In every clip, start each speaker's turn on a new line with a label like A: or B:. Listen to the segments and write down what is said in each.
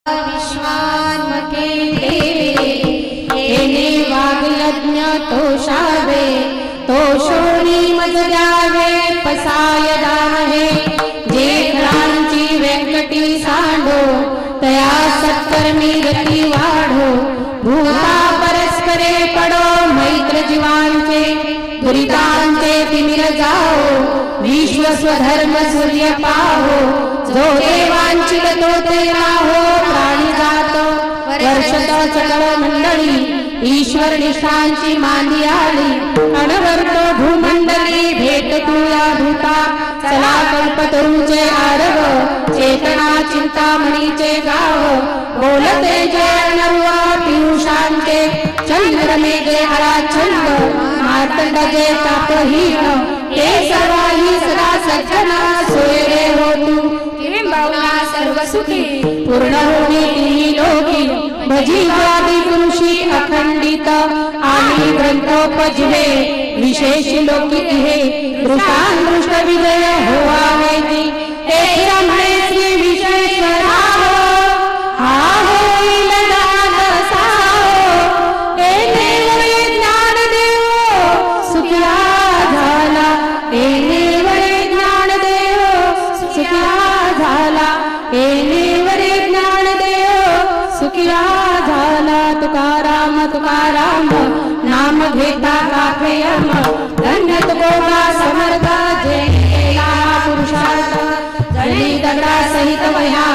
A: विश्वात्मके देवे येणे वाग्यज्ञ तोषावे तोषोनी मज द्यावे पसाय दाहे जे घरांची व्यंकटी सांडो तया सत्कर्मी गती वाढो भूता परस्परे पडो मैत्र जीवांचे दुरितांचे तिमिर जाओ विश्व स्वधर्म सूर्य पाहो जो देवांची तो ते राहो प्राणी जातो वर्षत सकळ मंडळी ईश्वर निष्ठांची मांदी आली अनवर्तो भूमंडली भेट तुया भूता चला कल्पतरूचे आरव चेतना चिंतामणीचे गाव बोलते जय नरुवा पियुषांचे चंद्र मेघे आराचंद मार्तंड जे तापहीन ते सर्वाही सदा सज्जना सोयरे हो तू किंबहुना सर्व सुखी पूर्ण होणे तिन्ही लोकी भजी आदि पुरुषी अखंडित आणि ग्रंथोपजिवे विशेष लोकी हे दृष्टांदृष्ट विजय होवावे ती हे रमणे श्री विश्वेश्वरा हा होईल दान साहो हे देव ज्ञान देव सुखिया झाला हे देव ज्ञान देव सुखिया झाला हे देव ज्ञान देव सुखिया झाला तुकाराम तुकाराम नाम घेता काफयम धन्य तुकोबा समर्थ जेला पुरुषार्थ जळी दगडा सहित वह्या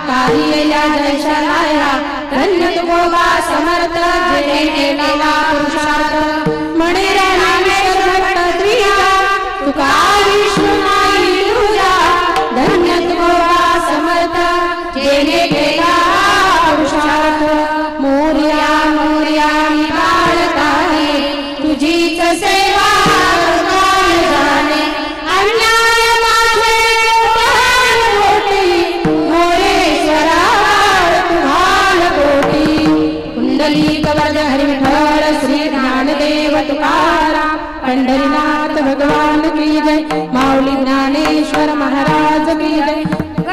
A: कालिया जयशालाया धन्य तुकोबा समर्थ जेला पुरुषार्थ मणिरा नामेश्वर भक्त त्रिया तुका विष्णू नाई तुझा धन्य तुकोबा समर्थ जेने केला पुरुषार्थ मोरया मोरया मी बाळकाने तुझीच सेवा काय जाणे अन्याय माझे कोटी मोरेश्वरा तुझाल कोटी कुंडली कवच हरिविठ्ठल श्री ज्ञानदेव तुकाराम पंढरीनाथ भगवान की जय माऊली ज्ञानेश्वर महाराज की जय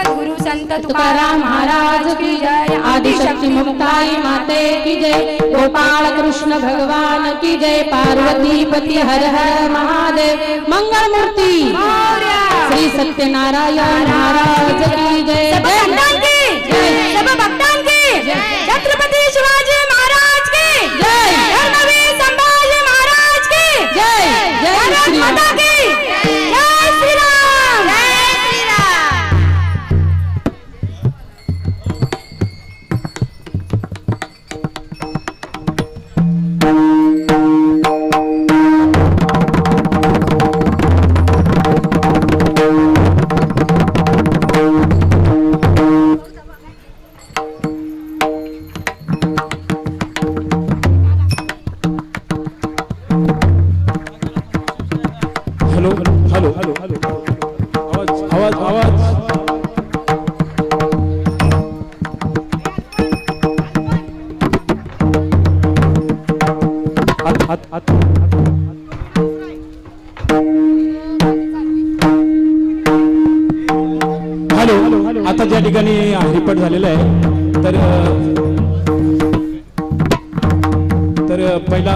A: गुरु संत तुकाराम महाराज की जय आदिशक्ति मुक्ताई माते की जय गोपाल कृष्ण भगवान की जय पार्वती पति हर हर महादेव मंगल मूर्ति श्री सत्यनारायण महाराज की जय सब भक्तान की छत्रपति शिवाजी महाराज की जय धर्मवीर संभाजी महाराज की जय जय श्री माता की जय श्री राम जय Shri Ram.
B: Hello hello hello hello आवाज आवाज आवाज हात हात हॅलो आता ज्या ठिकाणी हरिपाठ झालेला आहे तर पहिला